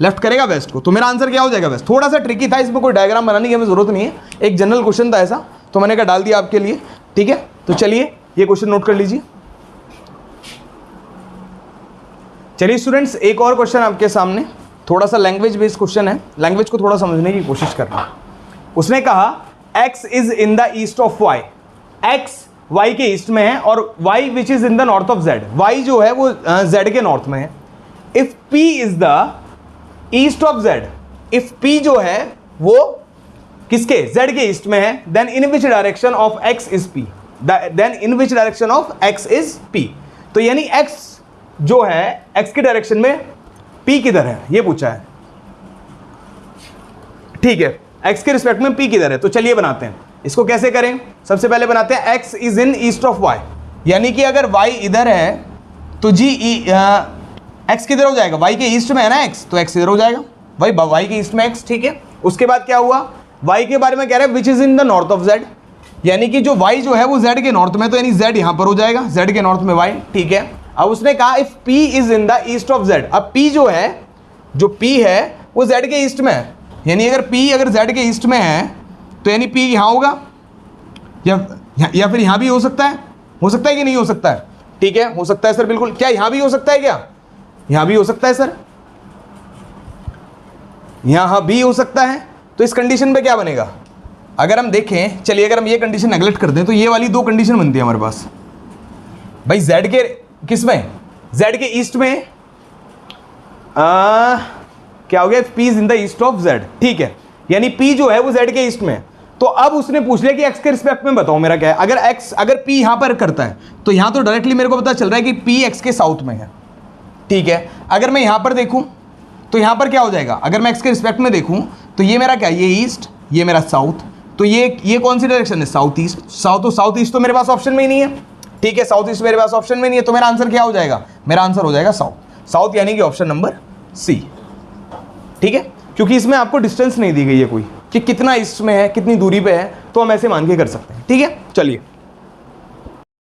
[SPEAKER 1] लेफ्ट करेगा वेस्ट को। तो मेरा आंसर क्या हो जाएगा, वेस्ट। थोड़ा सा ट्रिकी था, इसमें कोई डायग्राम बनाने की हमें जरूरत नहीं है, एक जनरल क्वेश्चन था ऐसा, तो मैंने कहा डाल दिया आपके लिए, ठीक है। तो चलिए ये क्वेश्चन नोट कर लीजिए। चलिए स्टूडेंट्स, एक और क्वेश्चन आपके सामने, थोड़ा सा लैंग्वेज बेस्ड क्वेश्चन है, लैंग्वेज को थोड़ा समझने की कोशिश करना। उसने कहा x is in the east of y, x y के ईस्ट में है और y which is in the north of z, y जो है वो z के नॉर्थ में है। If p is the east of z, if p जो है वो किसके, z के ईस्ट में है, then in which direction of x is p, then in which direction of x is p। तो यानी x जो है x के डायरेक्शन में, p किधर है ये पूछा है, ठीक है, x के रिस्पेक्ट में p किधर है। तो चलिए बनाते हैं, इसको कैसे करें, सबसे पहले बनाते हैं x is in east of y, यानी कि अगर y इधर है तो g x किधर हो जाएगा, y के ईस्ट में है ना x, तो x इधर हो जाएगा, भाई y के ईस्ट में x, ठीक है। उसके बाद क्या हुआ, y के बारे में कह रहा है which is in the north of z, यानी कि जो y जो है वो z के नॉर्थ में, तो यानी z यहां पर हो जाएगा, z के नॉर्थ में y, ठीक है। अब उसने कहा if p is in the east of z, अब p जो है, जो p है वो z के ईस्ट में है, यानी अगर p अगर z के ईस्ट में है तो यानी p यहां होगा या फिर यहां भी हो सकता है कि नहीं हो सकता है, ठीक है, हो सकता है सर, बिल्कुल। क्या यहां भी हो सकता है, क्या यहां भी हो सकता है सर, यहां भी हो सकता है। तो इस कंडीशन पे क्या बनेगा, अगर हम देखें, चलिए अगर हम ये कंडीशन नेगलेक्ट कर दें तो ये वाली दो कंडीशन बनती है हमारे पास, भाई z के किस में, z के ईस्ट में, क्या हो गया, p is in the east of z, ठीक है, यानी p जो है वो z के ईस्ट में। तो अब उसने पूछ लिया कि x के रिस्पेक्ट में बताओ मेरा क्या है, अगर p यहां पर करता है तो यहां तो डायरेक्टली मेरे को पता चल रहा है कि p x के साउथ में है, ठीक है। अगर मैं यहां पर देखूं तो यहां पर क्या हो जाएगा, अगर मैं x के रिस्पेक्ट में देखूं तो ये मेरा क्या, ये ईस्ट, ये मेरा साउथ, तो ये कौन सी डायरेक्शन है, साउथ ईस्ट, साउथ ईस्ट तो मेरे पास ऑप्शन में ही नहीं है, ठीक है, साउथ ईस्ट मेरे पास ऑप्शन में नहीं है, तो मेरा आंसर क्या हो जाएगा, मेरा आंसर हो जाएगा साउथ यानी कि ऑप्शन नंबर सी, ठीक है। क्योंकि इसमें आपको डिस्टेंस नहीं दी गई है कोई कि कितना ईस्ट में है, कितनी दूरी पे है, तो हम ऐसे मान के कर सकते हैं, ठीक है। चलिए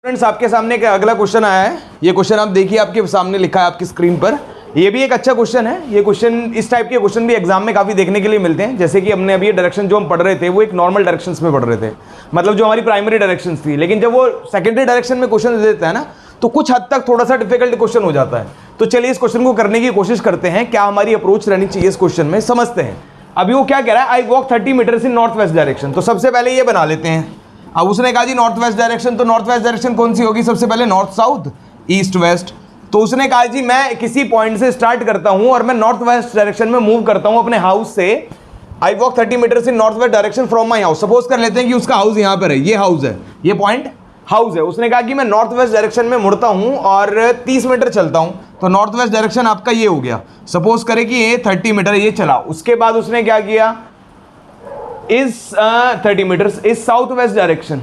[SPEAKER 1] फ्रेंड्स, आपके सामने का अगला क्वेश्चन आया है, ये क्वेश्चन आप देखिए, आपके सामने लिखा है आपकी स्क्रीन पर। ये भी एक अच्छा क्वेश्चन है, ये क्वेश्चन, इस टाइप के क्वेश्चन भी एग्जाम में काफी देखने के लिए मिलते हैं। जैसे कि हमने अभी ये डायरेक्शन जो हम पढ़ रहे थे वो एक नॉर्मल डायरेक्शंस में पढ़ रहे थे, मतलब जो हमारी प्राइमरी डायरेक्शंस थी, लेकिन जब वो सेकेंडरी डायरेक्शन में क्वेश्चन दे देता है ना, तो कुछ हद तक थोड़ा सा डिफिकल्ट क्वेश्चन हो जाता है। तो चलिए इस क्वेश्चन को करने की कोशिश करते हैं, क्या हमारी अप्रोच रहनी चाहिए इस क्वेश्चन में, समझते हैं। अभी वो क्या कह रहा है, I walk 30 metres in north west direction, तो सबसे पहले ये बना लेते हैं। अब उसने कहा जी नॉर्थ वेस्ट डायरेक्शन, तो नॉर्थ वेस्ट डायरेक्शन कौन सी होगी, सबसे पहले नॉर्थ साउथ ईस्ट वेस्ट। तो उसने कहा जी मैं किसी पॉइंट से स्टार्ट करता हूं और मैं नॉर्थ वेस्ट डायरेक्शन में मूव करता हूं अपने हाउस से। I walk 30 metres in north west direction from my house. Suppose कर लेते हैं कि उसका हाउस यहां पर है, ये हाउस है, ये पॉइंट हाउस है। उसने कहा कि मैं नॉर्थ वेस्ट डायरेक्शन में मुड़ता हूं और 30 मीटर चलता हूं, तो नॉर्थ वेस्ट डायरेक्शन आपका ये हो गया। सपोज करें कि ये 30 मीटर ये चला, उसके बाद उसने क्या किया, इस 30 मीटर्स इस साउथ वेस्ट डायरेक्शन,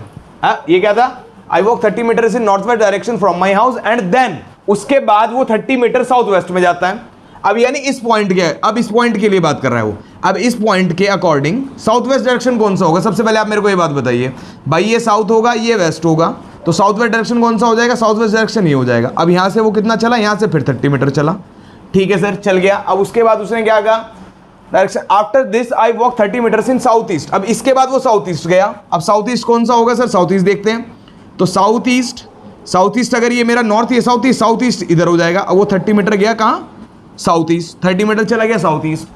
[SPEAKER 1] ये क्या था, I walk 30 metres in north west direction from my house and then उसके बाद वो 30 मीटर साउथ वेस्ट में जाता है। अब यानी इस पॉइंट के, अब इस पॉइंट के लिए बात कर रहा है वो, अब इस पॉइंट के अकॉर्डिंग साउथ वेस्ट डायरेक्शन कौन सा होगा, सबसे पहले आप मेरे को ये बात बताइए भाई, ये साउथ होगा ये वेस्ट होगा, तो साउथ वेस्ट डायरेक्शन कौन सा हो जाएगा, साउथ वेस्ट डायरेक्शन ये हो जाएगा। अब यहाँ से वो कितना चला, यहाँ से फिर 30 मीटर चला, ठीक है सर, चल गया। अब उसके बाद उसने क्या कहा, direction after this I walk 30 metres in south east. अब इसके बाद वो साउथ ईस्ट गया। अब साउथ ईस्ट कौन सा होगा सर, साउथ ईस्ट देखते हैं, तो साउथ ईस्ट अगर ये मेरा नॉर्थ, ये साउथ ईस्ट इधर हो जाएगा। अब वो 30 मीटर गया कहाँ, साउथ ईस्ट, 30 मीटर चला गया साउथ ईस्ट।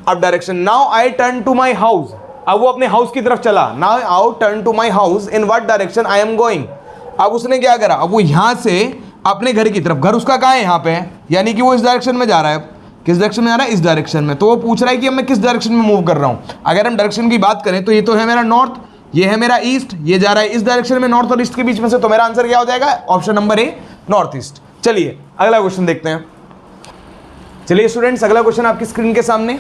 [SPEAKER 1] अब direction, now I turn to my house, अब वो अपने हाउस की तरफ चला, now I turn to my house, in what direction I am going. अब उसने क्या करा, अब वो यहां से अपने घर की तरफ, घर उसका कहाँ है, यहाँ पे है, यानी कि वो इस डायरेक्शन में जा रहा है। किस डायरेक्शन में जा रहा है, इस डायरेक्शन में। तो वो पूछ रहा है कि अब मैं किस डायरेक्शन में मूव कर रहा हूं। अगर हम डायरेक्शन की बात करें तो ये तो है मेरा नॉर्थ, ये है मेरा ईस्ट, ये जा रहा है इस डायरेक्शन में, नॉर्थ और ईस्ट के बीच में से। तो मेरा आंसर क्या हो जाएगा, option number A, north east. चलिए अगला क्वेश्चन देखते हैं। चलिए स्टूडेंट्स, अगला क्वेश्चन आपकी स्क्रीन के सामने।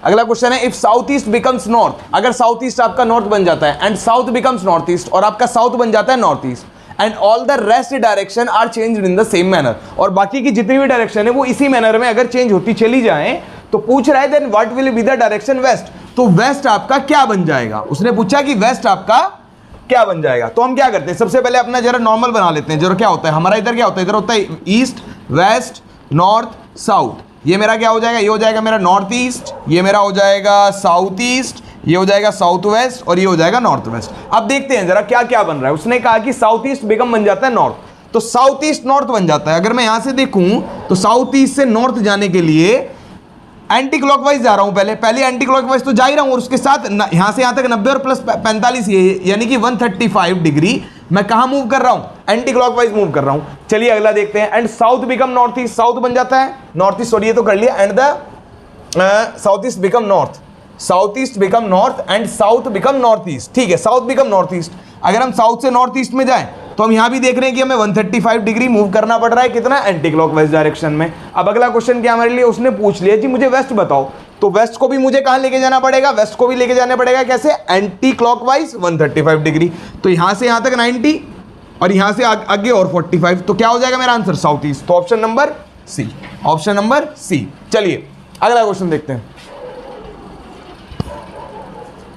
[SPEAKER 1] अगला क्वेश्चन है, if south east becomes north, अगर साउथ ईस्ट आपका नॉर्थ बन जाता है, and south becomes north east, और आपका साउथ बन जाता है north east, and all the rest direction are changed in the same manner, और बाकी की जितनी भी डायरेक्शन है वो इसी मैनर में अगर चेंज होती चली जाए, तो पूछ रहा है then what will be the direction west. तो वेस्ट आपका क्या बन जाएगा, उसने पूछा कि वेस्ट आपका क्या बन जाएगा। तो हम क्या करते हैं, सबसे पहले अपना जरा नॉर्मल बना लेते हैं। जरा क्या होता है हमारा, इधर क्या होता है, इधर होता है ईस्ट वेस्ट नॉर्थ साउथ। ये मेरा क्या हो जाएगा, ये हो जाएगा मेरा नॉर्थ ईस्ट, ये मेरा हो जाएगा साउथ ईस्ट, ये हो जाएगा साउथ वेस्ट, और ये हो जाएगा नॉर्थ वेस्ट। अब देखते हैं जरा क्या क्या बन रहा है। उसने कहा कि साउथ ईस्ट बिकम बन जाता है नॉर्थ, तो साउथ ईस्ट नॉर्थ बन जाता है। अगर मैं यहां से देखूं तो साउथ ईस्ट से नॉर्थ जाने के लिए एंटी क्लॉकवाइज जा रहा हूं, पहले एंटी क्लॉकवाइज तो जा ही रहा हूं, और उसके साथ यहां से यहां तक 90 और प्लस 45 ये यानी कि 135 डिग्री मैं कहां मूव कर रहा हूं, एंटी क्लॉकवाइज मूव कर रहा हूं। चलिए अगला देखते हैं। And south become north east, south बन जाता है नॉर्थ ईस्ट, सॉरी ये तो कर लिया। And the south east become north, south east become north, and south become north east. ठीक है, साउथ बिकम नॉर्थ ईस्ट। अगर हम साउथ से नॉर्थ ईस्ट में जाएं तो हम यहां भी देख रहे हैं कि हमें 135 डिग्री मूव करना पड़ रहा है, कितना, एंटी क्लॉकवाइज डायरेक्शन में। अब अगला क्वेश्चन क्या हमारे लिए, उसने पूछ लिया जी मुझे वेस्ट बताओ, तो वेस्ट को भी मुझे कहां लेके जाना पड़ेगा, वेस्ट को भी लेके जाना पड़ेगा कैसे, एंटी क्लॉकवाइज 135 डिग्री। तो यहां से यहां तक 90 और यहां से आगे और 45, तो क्या हो जाएगा मेरा आंसर, साउथ ईस्ट। तो option number C, option number C. चलिए अगला क्वेश्चन देखते हैं।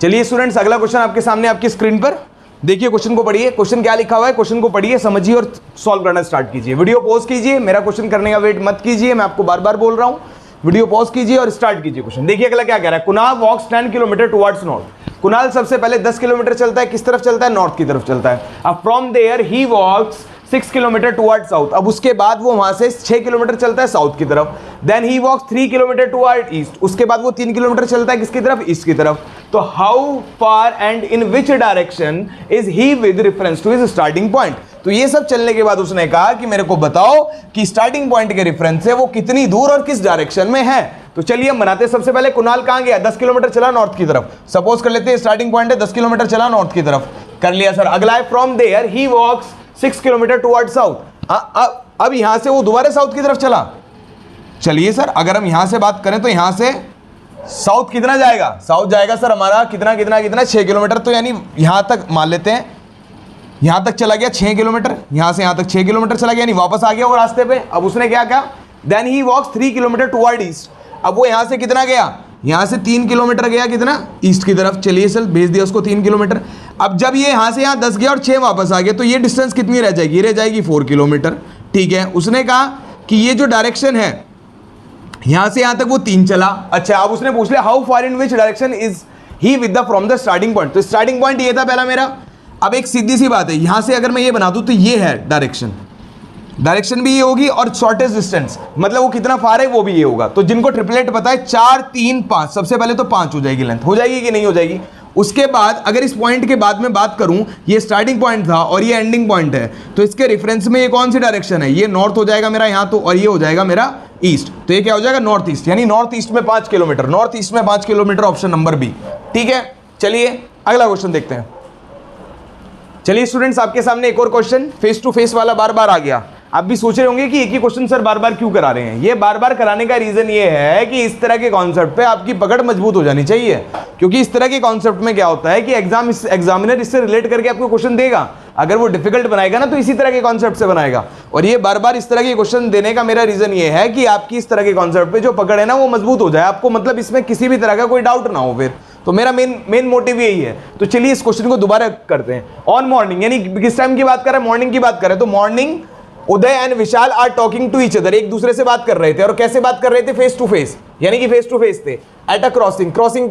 [SPEAKER 1] चलिए स्टूडेंट्स, अगला क्वेश्चन आपके सामने आपकी स्क्रीन पर देखिए, क्वेश्चन को पढ़िए। क्वेश्चन क्या लिखा हुआ है, क्वेश्चन को पढ़िए, समझिए और सॉल्व करना स्टार्ट कीजिए। वीडियो पॉज कीजिए, मेरा क्वेश्चन करने का वेट मत कीजिए, मैं आपको बार बार बोल रहा हूं। वीडियो पॉज कीजिए और स्टार्ट कीजिए क्वेश्चन। देखिए अगला क्या कह रहा है, कुणाल वॉक्स 10 किलोमीटर टुवर्ड्स नॉर्थ। कुणाल सबसे पहले 10 किलोमीटर चलता है, किस तरफ चलता है, नॉर्थ की तरफ चलता है। अब from there he walks 6 kilometre toward south, अब उसके बाद वो वहां से 6 किलोमीटर चलता है साउथ की तरफ। Then he walks 3 kilometre toward east, उसके बाद वो 3 किलोमीटर चलता है किसकी तरफ, ईस्ट की तरफ। तो how far and in which direction is he with reference to his starting point. तो ये सब चलने के बाद उसने कहा कि मेरे को बताओ कि स्टार्टिंग पॉइंट के रेफरेंस से वो कितनी दूर और किस डायरेक्शन में है। तो चलिए हम बनाते हैं। सबसे पहले कुणाल कहां गया, 10 किलोमीटर चला नॉर्थ की तरफ, सपोज कर लेते हैं स्टार्टिंग पॉइंट है 10 किलोमीटर चला नॉर्थ की तरफ, कर लिया सर। अगला है from there he walks 6 kilometre toward south. अब यहां से वो दोबारा साउथ की तरफ चला। चलिए सर, अगर हम यहां से बात करें तो यहां से साउथ कितना जाएगा, साउथ जाएगा सर हमारा कितना कितना कितना 6 किलोमीटर। तो यानी यहां तक मान लेते हैं, यहां तक चला गया 6 किलोमीटर, यहां से यहां तक 6 किलोमीटर चला गया, यानी वापस आ गया वो रास्ते पे। अब उसने क्या कहा, then he walks 3 kilometre toward east. अब वो यहां से कितना गया, यहां से 3 किलोमीटर गया कितना, ईस्ट की तरफ। चलिए सर, भेज दिया उसको 3 किलोमीटर। अब जब ये यहां से यहां 10 गया और 6 वापस आ गया, तो ये डिस्टेंस कितनी रह जाएगी, रह जाएगी 4 किलोमीटर। ठीक है, उसने कहा कि ये जो डायरेक्शन है यहां से यहां तक वो 3 चला। अच्छा, अब उसने पूछ लिया how far in which direction is he with the from the starting point. तो स्टार्टिंग पॉइंट ये था पहला मेरा। अब एक सीधी सी बात है, यहां से अगर मैं ये बना दूं तो ये है डायरेक्शन, डायरेक्शन भी ये होगी और शॉर्टेस्ट डिस्टेंस मतलब वो कितना फार है वो भी ये होगा। तो जिनको ट्रिपलेट पता है 4 3 5, सबसे पहले तो 5 हो जाएगी लेंथ, हो जाएगी कि नहीं हो जाएगी। उसके बाद अगर इस पॉइंट के बाद में बात करूं, ये स्टार्टिंग पॉइंट था और ये एंडिंग पॉइंट है, तो इसके रेफरेंस में ये कौन सी डायरेक्शन है, ये नॉर्थ हो जाएगा मेरा यहाँ तो, और ये हो जाएगा मेरा ईस्ट। तो ये क्या हो जाएगा, नॉर्थ ईस्ट, यानी नॉर्थ ईस्ट में 5 किलोमीटर, नॉर्थ ईस्ट में 5 किलोमीटर, ऑप्शन नंबर बी। ठीक है, चलिए अगला क्वेश्चन देखते हैं। चलिए स्टूडेंट्स, आपके सामने एक और क्वेश्चन फेस टू फेस वाला बार बार आ गया। आप भी सोच रहे होंगे कि एक ही क्वेश्चन सर बार बार क्यों करा रहे हैं। ये बार बार कराने का रीजन ये है कि इस तरह के कॉन्सेप्ट पे आपकी पकड़ मजबूत हो जानी चाहिए, क्योंकि इस तरह के कॉन्सेप्ट में क्या होता है कि एग्जामिनर इससे रिलेट करके आपको क्वेश्चन देगा। अगर वो डिफिकल्ट बनाएगा ना तो इसी तरह के कॉन्सेप्ट से बनाएगा। और ये बार बार इस तरह के क्वेश्चन देने का मेरा रीजन ये है कि आपकी इस तरह के कॉन्सेप्ट पे जो पकड़ है ना वो मजबूत हो जाए, आपको मतलब इसमें किसी भी तरह का कोई डाउट ना हो। फिर तो मेरा मेन मोटिव यही है। तो चलिए इस क्वेश्चन को दोबारा करते हैं। ऑन मॉर्निंग, यानी किस टाइम की बात कर रहे हैं, मॉर्निंग की बात कर रहे हैं। तो morning Uday and Vishal are talking to each other, एक दूसरे से बात कर रहे थे। और कैसे बात कर रहे थे, फेस टू फेस, यानी कि फेस टू फेस थे। एट अ क्रॉसिंग, क्रॉसिंग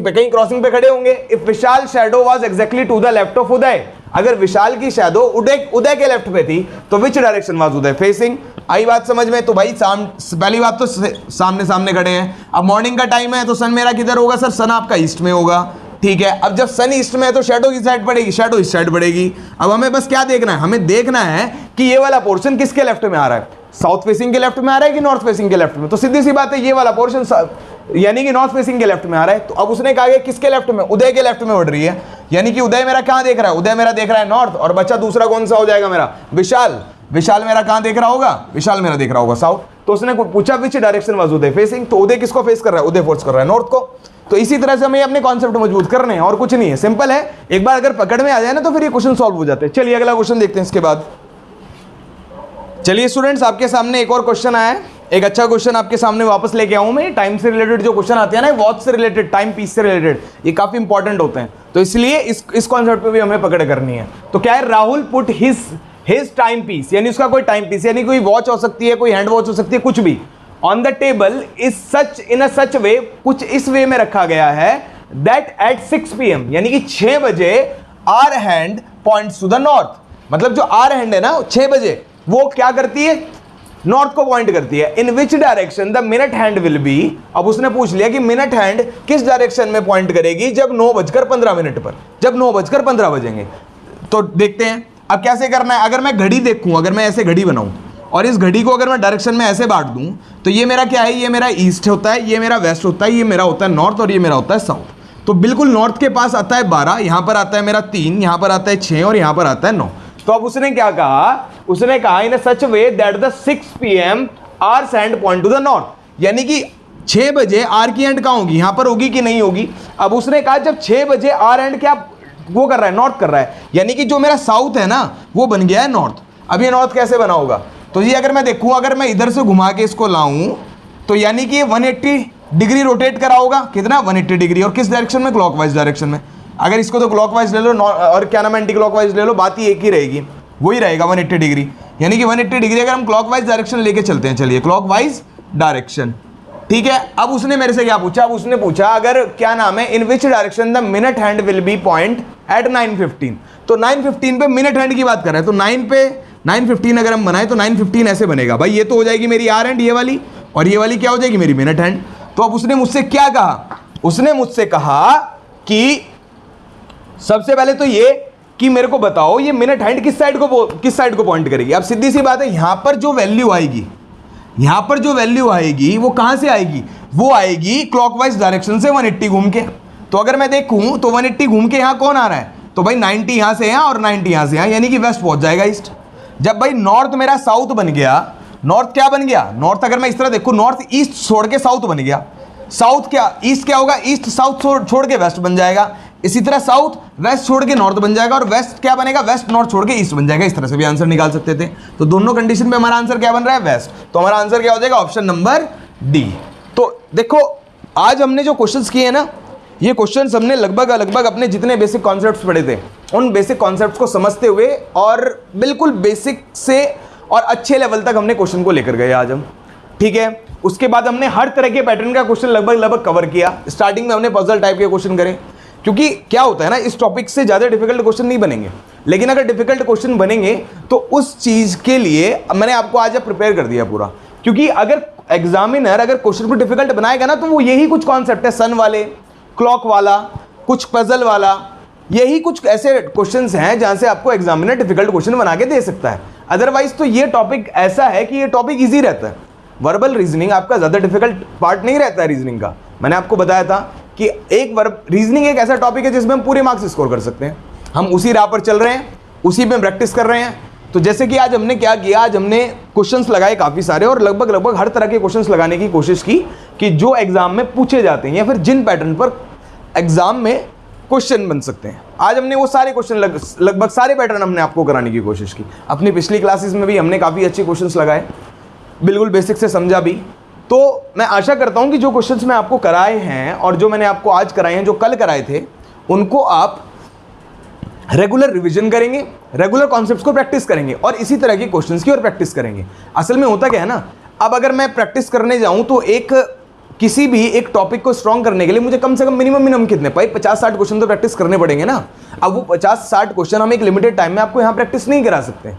[SPEAKER 1] पे, कहीं क्रॉसिंग पे खड़े होंगे। If Vishal shadow was exactly to the left of Uday, अगर विशाल की शैडो उदय के लेफ्ट पे थी तो which direction was Uday facing. आई बात समझ में। तो भाई पहली बात तो सामने सामने खड़े हैं। अब मॉर्निंग का टाइम है तो सन मेरा किधर होगा सर, सन आपका ईस्ट में होगा। ठीक है, अब जब सन ईस्ट में है तो शैडो की साइड पड़ेगी, शैडो इस साइड पड़ेगी। अब हमें बस क्या देखना है, हमें देखना है कि ये वाला पोर्शन किसके लेफ्ट में आ रहा है, साउथ फेसिंग के लेफ्ट में आ रहा है कि नॉर्थ फेसिंग के लेफ्ट में। तो सीधी सी बात है, ये वाला पोर्शन यानी कि नॉर्थ फेसिंग के लेफ्ट में आ रहा है। तो अब उसने कहा कि किसके लेफ्ट में, उदय के लेफ्ट में उड़ रही है, यानी कि उदय मेरा कहां देख रहा है, उदय मेरा देख रहा है नॉर्थ, और बच्चा दूसरा कौन सा हो जाएगा मेरा, विशाल। विशाल मेरा कहां देख रहा होगा, विशाल मेरा देख रहा होगा साउथ। तो उसने पूछा विच डायरेक्शन वाज उदय फेसिंग, तो उदय किसको फेस कर रहा है, उदय फोर्स कर रहा है नॉर्थ को। तो इसी तरह से हमें अपने कॉन्सेप्ट मजबूत करने हैं और कुछ नहीं है, सिंपल है। एक बार अगर पकड़ में आ जाए ना तो फिर ये क्वेश्चन सॉल्व हो जाते हैं। चलिए अगला क्वेश्चन देखते हैं इसके बाद। चलिए स्टूडेंट्स, आपके सामने एक और क्वेश्चन आया है, एक अच्छा क्वेश्चन आपके सामने वापस लेके आऊं मैं। टाइम से रिलेटेड जो क्वेश्चन आते हैं ना, वॉच से रिलेटेड, टाइम पीस से रिलेटेड, ये काफी इंपॉर्टेंट होते हैं, तो इसलिए इस कॉन्सेप्ट पे भी हमें पकड़ करनी है। तो क्या है, Rahul put his time piece, यानी उसका कोई टाइम पीस, यानी कोई वॉच हो सकती है, कोई हैंड वॉच हो सकती है, कुछ भी, on the table is such in a such way, कुछ इस वे में रखा गया है दैट एट 6 PM, यानी कि 6 बजे hour hand points to the north. मतलब जो आर हैंड है ना 6 बजे वो क्या करती है, नॉर्थ को पॉइंट करती है। In which direction the minute hand will be, अब उसने पूछ लिया कि मिनट हैंड किस डायरेक्शन में पॉइंट करेगी जब 9:15 पर, जब 9:15 बजेंगे। तो देखते हैं अब कैसे करना है। अगर मैं घड़ी देखूं, अगर मैं ऐसे घड़ी बनाऊं और इस घड़ी को अगर मैं डायरेक्शन में ऐसे बांट दूं, तो ये मेरा क्या है, ये मेरा ईस्ट होता है, ये मेरा वेस्ट होता है, ये मेरा होता है नॉर्थ, और ये मेरा होता है साउथ। तो बिल्कुल नॉर्थ के पास आता है 12, यहां पर आता है मेरा 3, यहां पर आता है 6 और यहां पर आता है 9। तो अब उसने क्या कहा, उसने कहा in such way that the 6 PM are hand point to the north, यानी कि 6 बजे आर की एंड कहां होगी, यहां पर होगी कि नहीं होगी। अब उसने कहा जब 6 बजे आर एंड क्या वो कर रहा है, नॉर्थ कर रहा है, यानी कि जो मेरा साउथ है ना वो बन गया है नॉर्थ। अब ये नॉर्थ कैसे बना होगा, तो ये अगर मैं देखूं, अगर मैं इधर से घुमा के इसको लाऊं तो यानी कि 180 डिग्री रोटेट करा होगा, कितना 180 डिग्री, और किस डायरेक्शन में, क्लॉकवाइज डायरेक्शन में। अगर इसको तो क्लॉकवाइज ले लो और क्या नाम है एंटी क्लॉकवाइज ले लो, बात ही एक ही रहेगी, वही रहेगा 180 डिग्री, यानी कि 180 डिग्री अगर हम क्लॉकवाइज डायरेक्शन लेके चलते हैं। चलिए क्लॉकवाइज डायरेक्शन, ठीक है। अब उसने मेरे से क्या पूछा, अब उसने पूछा अगर क्या नाम है in which direction the minute hand will be point at 9:15, तो 9:15 पे मिनट हैंड की बात कर रहे हैं, तो 9:15 अगर हम बनाए तो 9:15 ऐसे बनेगा भाई, ये तो हो जाएगी मेरी आर हैंड ये वाली, और ये वाली क्या हो जाएगी मेरी मिनट हैंड। तो अब उसने मुझसे क्या कहा, उसने मुझसे कहा कि सबसे पहले तो ये कि मेरे को बताओ ये मिनट हैंड किस साइड को पॉइंट करेगी। अब सीधी सी बात है, यहां पर जो वैल्यू आएगी, यहां पर जो वैल्यू आएगी वो कहां से आएगी, वो आएगी क्लॉकवाइज डायरेक्शन से 180 घूम के। तो अगर मैं देखूं तो 180 घूम के यहां कौन आ रहा है, तो भाई 90 यहां से यहां और 90 यहां से यहां, यानी कि वेस्ट पहुंच जाएगा ईस्ट। जब भाई नॉर्थ मेरा साउथ बन गया, नॉर्थ क्या बन गया, नॉर्थ अगर मैं इस तरह देखूं, नॉर्थ ईस्ट छोड़ के साउथ बन गया, साउथ क्या ईस्ट क्या होगा, ईस्ट साउथ छोड़ के वेस्ट बन जाएगा। इसी तरह साउथ वेस्ट छोड़ के नॉर्थ बन जाएगा, और वेस्ट क्या बनेगा, वेस्ट नॉर्थ छोड़ के ईस्ट बन जाएगा। इस तरह से भी आंसर निकाल सकते थे। तो दोनों कंडीशन पे हमारा आंसर क्या बन रहा है, वेस्ट। तो हमारा आंसर क्या हो जाएगा, ऑप्शन नंबर डी। तो देखो आज हमने जो क्वेश्चंस किए हैं ना, ये क्वेश्चंस हमने लगभग अपने जितने बेसिक कॉन्सेप्ट्स पढ़े थे उन बेसिक कॉन्सेप्ट्स को समझते हुए और बिल्कुल बेसिक से और अच्छे लेवल तक हमने क्वेश्चन को लेकर गए आज हम, ठीक है। उसके बाद हमने हर तरह के पैटर्न का क्वेश्चन लगभग कवर किया। स्टार्टिंग में हमने पजल टाइप के क्वेश्चन करे, क्योंकि क्या होता है ना, इस टॉपिक से ज़्यादा डिफिकल्ट क्वेश्चन नहीं बनेंगे, लेकिन अगर डिफिकल्ट क्वेश्चन बनेंगे तो उस चीज़ के लिए मैंने आपको आज प्रिपेयर कर दिया पूरा। क्योंकि अगर एग्जामिनर अगर क्वेश्चन को डिफिकल्ट बनाएगा ना, तो वो यही कुछ कॉन्सेप्ट है, सन वाले, क्लॉक वाला, कुछ पजल वाला, यही कुछ ऐसे क्वेश्चंस हैं जहां से आपको एग्जामिनर डिफिकल्ट क्वेश्चन बना के दे सकता है। अदरवाइज तो ये टॉपिक ऐसा है कि ये टॉपिक ईजी रहता है। वर्बल रीजनिंग आपका ज़्यादा डिफिकल्ट पार्ट नहीं रहता है रीजनिंग का। मैंने आपको बताया था कि रीजनिंग एक ऐसा टॉपिक है जिसमें हम पूरे मार्क्स स्कोर कर सकते हैं। हम उसी राह पर चल रहे हैं, उसी में प्रैक्टिस कर रहे हैं। तो जैसे कि आज हमने क्या किया, आज हमने क्वेश्चंस लगाए काफ़ी सारे, और लगभग हर तरह के क्वेश्चंस लगाने की कोशिश की कि जो एग्जाम में पूछे जाते हैं या फिर जिन पैटर्न पर एग्जाम में क्वेश्चन बन सकते हैं। आज हमने वो सारे क्वेश्चन लगभग सारे पैटर्न हमने आपको कराने की कोशिश की। अपनी पिछली क्लासेस में भी हमने काफ़ी अच्छे क्वेश्चंस लगाए, बिल्कुल बेसिक से समझा भी। तो मैं आशा करता हूं कि जो क्वेश्चंस मैं आपको कराए हैं और जो मैंने आपको आज कराए हैं, जो कल कराए थे, उनको आप रेगुलर रिवीजन करेंगे, रेगुलर कॉन्सेप्ट्स को प्रैक्टिस करेंगे और इसी तरह के क्वेश्चंस की और प्रैक्टिस करेंगे। असल में होता क्या है ना, अब अगर मैं प्रैक्टिस करने जाऊं तो किसी भी एक टॉपिक को स्ट्रॉन्ग करने के लिए मुझे कम से कम मिनिमम कितने, भाई 50-60 क्वेश्चन तो प्रैक्टिस करने पड़ेंगे ना। अब वो 50-60 क्वेश्चन हम एक लिमिटेड टाइम में आपको यहाँ प्रैक्टिस नहीं करा सकते।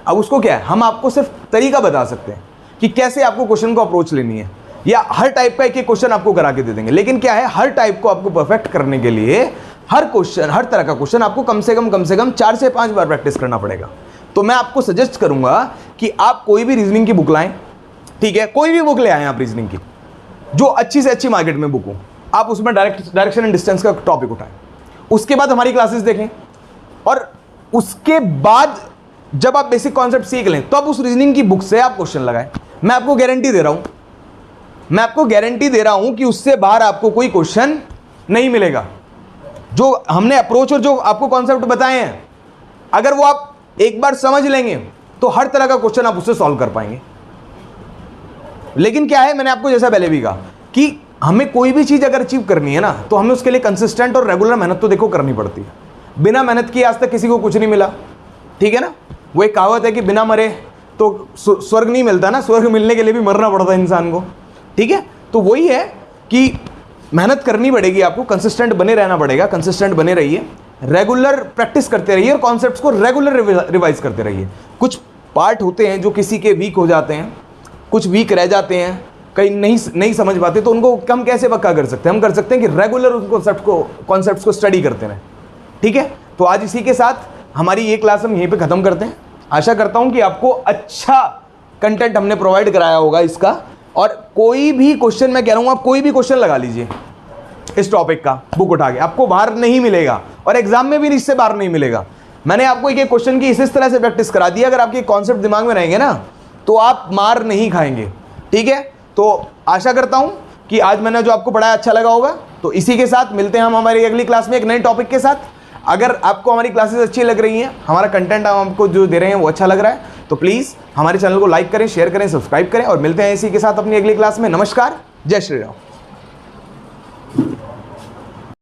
[SPEAKER 1] अब उसको क्या है, हम आपको सिर्फ तरीका बता सकते हैं कि कैसे आपको क्वेश्चन को अप्रोच लेनी है, या हर टाइप का एक क्वेश्चन आपको करा के दे देंगे। लेकिन क्या है, हर टाइप को आपको परफेक्ट करने के लिए हर क्वेश्चन, हर तरह का क्वेश्चन आपको कम से कम 4 से 5 बार प्रैक्टिस करना पड़ेगा। तो मैं आपको सजेस्ट करूंगा कि आप कोई भी रीजनिंग की बुक लाएं, ठीक है, कोई भी बुक ले आए आप रीजनिंग की, जो अच्छी से अच्छी मार्केट में बुक हो, आप उसमें डायरेक्शन एंड डिस्टेंस का टॉपिक उठाएं, उसके बाद हमारी क्लासेस देखें, और उसके बाद जब आप बेसिक कॉन्सेप्ट सीख लें तो आप उस रीजनिंग की बुक से आप क्वेश्चन लगाएं। मैं आपको गारंटी दे रहा हूं कि उससे बाहर आपको कोई क्वेश्चन नहीं मिलेगा। जो हमने अप्रोच और जो आपको कॉन्सेप्ट बताए हैं, अगर वो आप एक बार समझ लेंगे तो हर तरह का क्वेश्चन आप उससे सॉल्व कर पाएंगे। लेकिन क्या है, मैंने आपको जैसा पहले भी कहा कि हमें कोई भी चीज अगर अचीव करनी है ना, तो हमें उसके लिए कंसिस्टेंट और रेगुलर मेहनत तो देखो करनी पड़ती है। बिना मेहनत किए आज तक किसी को कुछ नहीं मिला, ठीक है ना। वो एक कहावत है कि बिना मरे तो स्वर्ग नहीं मिलता ना, स्वर्ग मिलने के लिए भी मरना पड़ता है इंसान को, ठीक है। तो वही है कि मेहनत करनी पड़ेगी, आपको कंसिस्टेंट बने रहना पड़ेगा। कंसिस्टेंट बने रहिए, रेगुलर प्रैक्टिस करते रहिए और कॉन्सेप्ट्स को रेगुलर रिवाइज करते रहिए। कुछ पार्ट होते हैं जो किसी के वीक हो जाते हैं, कुछ वीक रह जाते हैं, कहीं नहीं समझ पाते, तो उनको हम कैसे पक्का कर सकते हैं? हम कर सकते हैं कि रेगुलर उन कॉन्सेप्ट्स को स्टडी करते रहें, ठीक है। तो आज इसी के साथ हमारी ये क्लास हम यहीं पे ख़त्म करते हैं। आशा करता हूं कि आपको अच्छा कंटेंट हमने प्रोवाइड कराया होगा इसका। और कोई भी क्वेश्चन, मैं कह रहा हूं आप कोई भी क्वेश्चन लगा लीजिए इस टॉपिक का, बुक उठा के, आपको बाहर नहीं मिलेगा और एग्जाम में भी इससे बाहर नहीं मिलेगा। मैंने आपको एक क्वेश्चन की इस तरह से प्रैक्टिस करा दी, अगर आपके कॉन्सेप्ट दिमाग में रहेंगे ना तो आप मार नहीं खाएंगे, ठीक है। तो आशा करता हूं कि आज मैंने जो आपको पढ़ाया अच्छा लगा होगा। तो इसी के साथ मिलते हैं हम हमारी अगली क्लास में एक नए टॉपिक के साथ। अगर आपको हमारी क्लासेस अच्छी लग रही हैं, हमारा कंटेंट हम आपको जो दे रहे हैं वो अच्छा लग रहा है, तो प्लीज़ हमारे चैनल को लाइक करें, शेयर करें, सब्सक्राइब करें, और मिलते हैं इसी के साथ अपनी अगली क्लास में। नमस्कार, जय श्री राम।